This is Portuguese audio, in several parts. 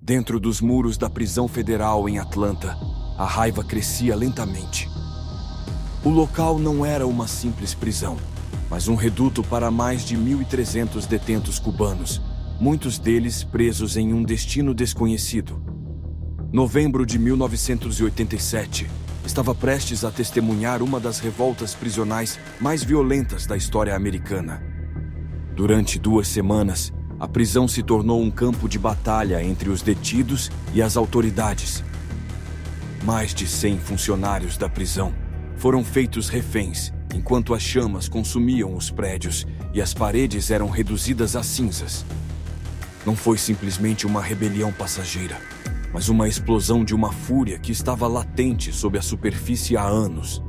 Dentro dos muros da prisão federal em Atlanta, a raiva crescia lentamente. O local não era uma simples prisão, mas um reduto para mais de 1.300 detentos cubanos, muitos deles presos em um destino desconhecido. Novembro de 1987 estava prestes a testemunhar uma das revoltas prisionais mais violentas da história americana. Durante 2 semanas, a prisão se tornou um campo de batalha entre os detidos e as autoridades. Mais de 100 funcionários da prisão foram feitos reféns, enquanto as chamas consumiam os prédios e as paredes eram reduzidas a cinzas. Não foi simplesmente uma rebelião passageira, mas uma explosão de uma fúria que estava latente sob a superfície há anos.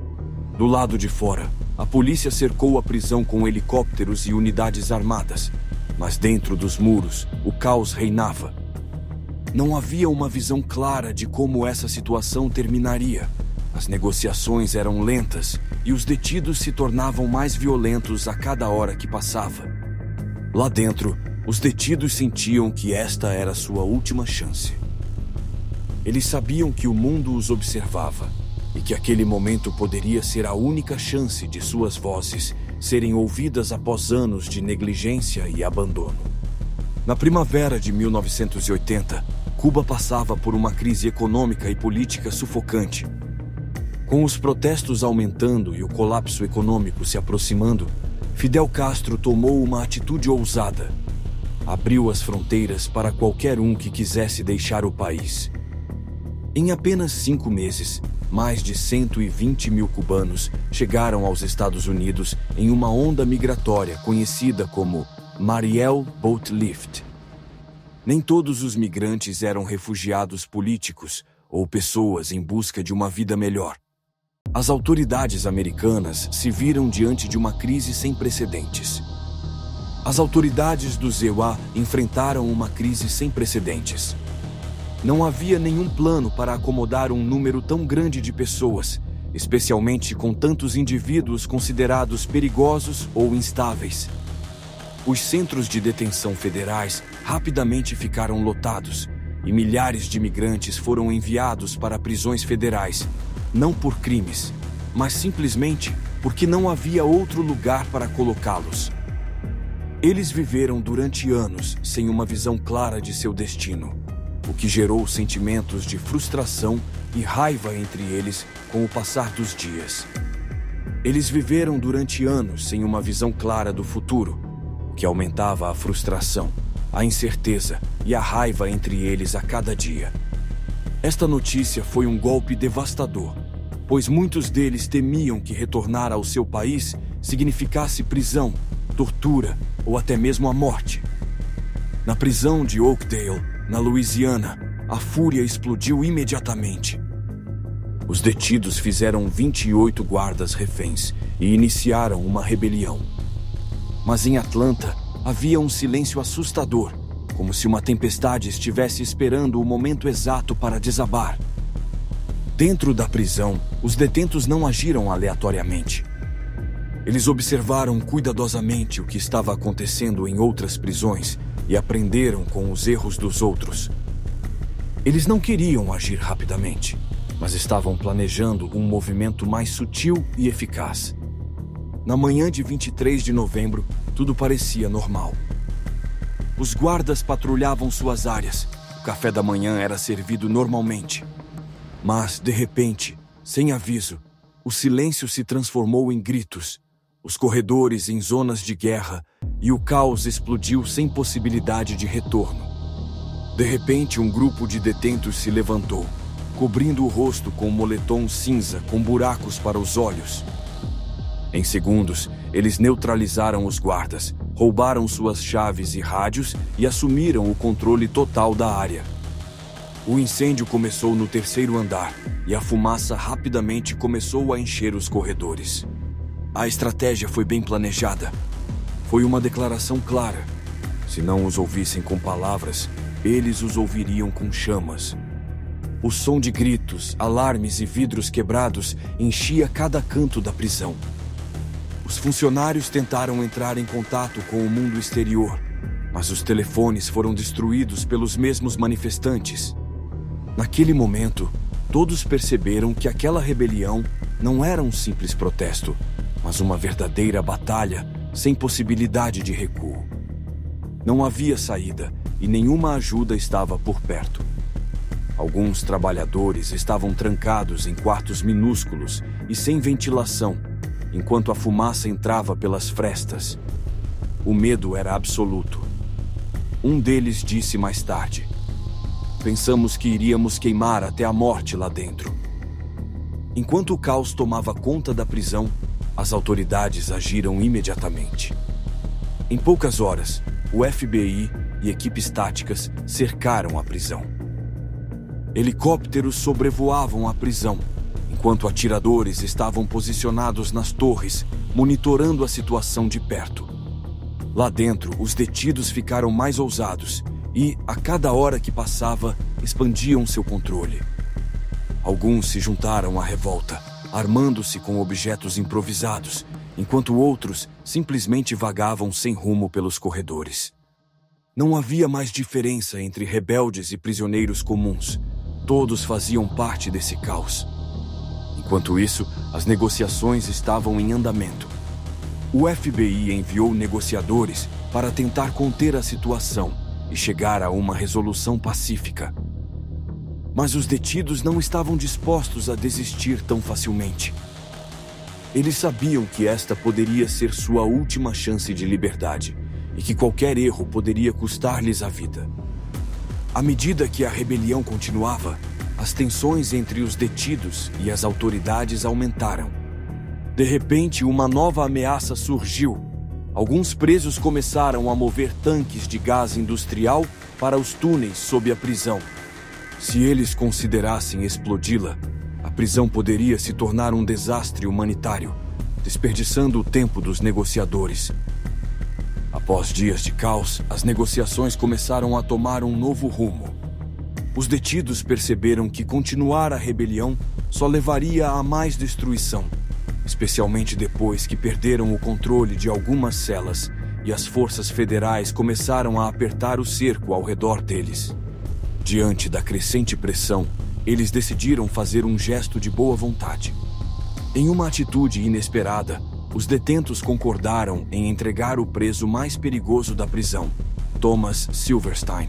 Do lado de fora, a polícia cercou a prisão com helicópteros e unidades armadas, mas dentro dos muros, o caos reinava. Não havia uma visão clara de como essa situação terminaria. As negociações eram lentas e os detidos se tornavam mais violentos a cada hora que passava. Lá dentro, os detidos sentiam que esta era sua última chance. Eles sabiam que o mundo os observava e que aquele momento poderia ser a única chance de suas vozes serem ouvidas após anos de negligência e abandono. Na primavera de 1980, Cuba passava por uma crise econômica e política sufocante. Com os protestos aumentando e o colapso econômico se aproximando, Fidel Castro tomou uma atitude ousada. Abriu as fronteiras para qualquer um que quisesse deixar o país. Em apenas 5 meses, mais de 120 mil cubanos chegaram aos Estados Unidos em uma onda migratória conhecida como Mariel Boat Lift. Nem todos os migrantes eram refugiados políticos ou pessoas em busca de uma vida melhor. As autoridades americanas se viram diante de uma crise sem precedentes. As autoridades do ZEUA enfrentaram uma crise sem precedentes. Não havia nenhum plano para acomodar um número tão grande de pessoas, especialmente com tantos indivíduos considerados perigosos ou instáveis. Os centros de detenção federais rapidamente ficaram lotados e milhares de imigrantes foram enviados para prisões federais, não por crimes, mas simplesmente porque não havia outro lugar para colocá-los. Eles viveram durante anos sem uma visão clara de seu destino, o que gerou sentimentos de frustração e raiva entre eles com o passar dos dias. Eles viveram durante anos sem uma visão clara do futuro, o que aumentava a frustração, a incerteza e a raiva entre eles a cada dia. Esta notícia foi um golpe devastador, pois muitos deles temiam que retornar ao seu país significasse prisão, tortura ou até mesmo a morte. Na prisão de Oakdale, na Louisiana, a fúria explodiu imediatamente. Os detidos fizeram 28 guardas reféns e iniciaram uma rebelião. Mas em Atlanta, havia um silêncio assustador, como se uma tempestade estivesse esperando o momento exato para desabar. Dentro da prisão, os detentos não agiram aleatoriamente. Eles observaram cuidadosamente o que estava acontecendo em outras prisões e aprenderam com os erros dos outros. Eles não queriam agir rapidamente, mas estavam planejando um movimento mais sutil e eficaz. Na manhã de 23 de novembro, tudo parecia normal. Os guardas patrulhavam suas áreas, o café da manhã era servido normalmente. Mas, de repente, sem aviso, o silêncio se transformou em gritos, os corredores em zonas de guerra e o caos explodiu sem possibilidade de retorno. De repente, um grupo de detentos se levantou, cobrindo o rosto com um moletom cinza com buracos para os olhos. Em segundos, eles neutralizaram os guardas, roubaram suas chaves e rádios e assumiram o controle total da área. O incêndio começou no 3º andar e a fumaça rapidamente começou a encher os corredores. A estratégia foi bem planejada. Foi uma declaração clara. Se não os ouvissem com palavras, eles os ouviriam com chamas. O som de gritos, alarmes e vidros quebrados enchia cada canto da prisão. Os funcionários tentaram entrar em contato com o mundo exterior, mas os telefones foram destruídos pelos mesmos manifestantes. Naquele momento, todos perceberam que aquela rebelião não era um simples protesto, mas uma verdadeira batalha sem possibilidade de recuo. Não havia saída e nenhuma ajuda estava por perto. Alguns trabalhadores estavam trancados em quartos minúsculos e sem ventilação, enquanto a fumaça entrava pelas frestas. O medo era absoluto. Um deles disse mais tarde: "Pensamos que iríamos queimar até a morte lá dentro." Enquanto o caos tomava conta da prisão, as autoridades agiram imediatamente. Em poucas horas, o FBI e equipes táticas cercaram a prisão. Helicópteros sobrevoavam a prisão, enquanto atiradores estavam posicionados nas torres, monitorando a situação de perto. Lá dentro, os detidos ficaram mais ousados e, a cada hora que passava, expandiam seu controle. Alguns se juntaram à revolta, armando-se com objetos improvisados, enquanto outros simplesmente vagavam sem rumo pelos corredores. Não havia mais diferença entre rebeldes e prisioneiros comuns. Todos faziam parte desse caos. Enquanto isso, as negociações estavam em andamento. O FBI enviou negociadores para tentar conter a situação e chegar a uma resolução pacífica. Mas os detidos não estavam dispostos a desistir tão facilmente. Eles sabiam que esta poderia ser sua última chance de liberdade e que qualquer erro poderia custar-lhes a vida. À medida que a rebelião continuava, as tensões entre os detidos e as autoridades aumentaram. De repente, uma nova ameaça surgiu. Alguns presos começaram a mover tanques de gás industrial para os túneis sob a prisão. Se eles considerassem explodi-la, a prisão poderia se tornar um desastre humanitário, desperdiçando o tempo dos negociadores. Após dias de caos, as negociações começaram a tomar um novo rumo. Os detidos perceberam que continuar a rebelião só levaria a mais destruição, especialmente depois que perderam o controle de algumas celas e as forças federais começaram a apertar o cerco ao redor deles. Diante da crescente pressão, eles decidiram fazer um gesto de boa vontade. Em uma atitude inesperada, os detentos concordaram em entregar o preso mais perigoso da prisão, Thomas Silverstein,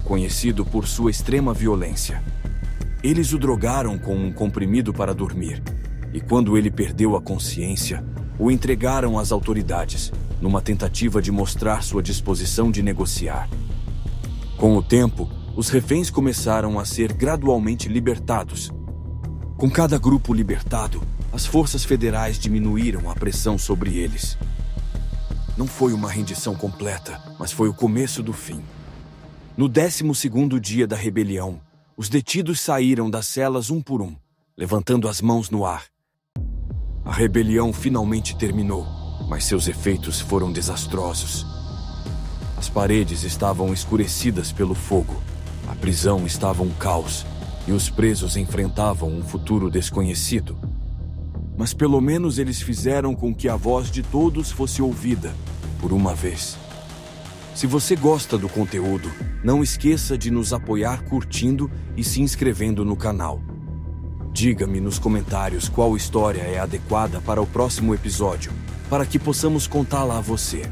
conhecido por sua extrema violência. Eles o drogaram com um comprimido para dormir, e quando ele perdeu a consciência, o entregaram às autoridades, numa tentativa de mostrar sua disposição de negociar. Com o tempo, os reféns começaram a ser gradualmente libertados. Com cada grupo libertado, as forças federais diminuíram a pressão sobre eles. Não foi uma rendição completa, mas foi o começo do fim. No 12º dia da rebelião, os detidos saíram das celas um por um, levantando as mãos no ar. A rebelião finalmente terminou, mas seus efeitos foram desastrosos. As paredes estavam escurecidas pelo fogo, a prisão estava um caos e os presos enfrentavam um futuro desconhecido. Mas pelo menos eles fizeram com que a voz de todos fosse ouvida, por uma vez. Se você gosta do conteúdo, não esqueça de nos apoiar curtindo e se inscrevendo no canal. Diga-me nos comentários qual história é adequada para o próximo episódio, para que possamos contá-la a você.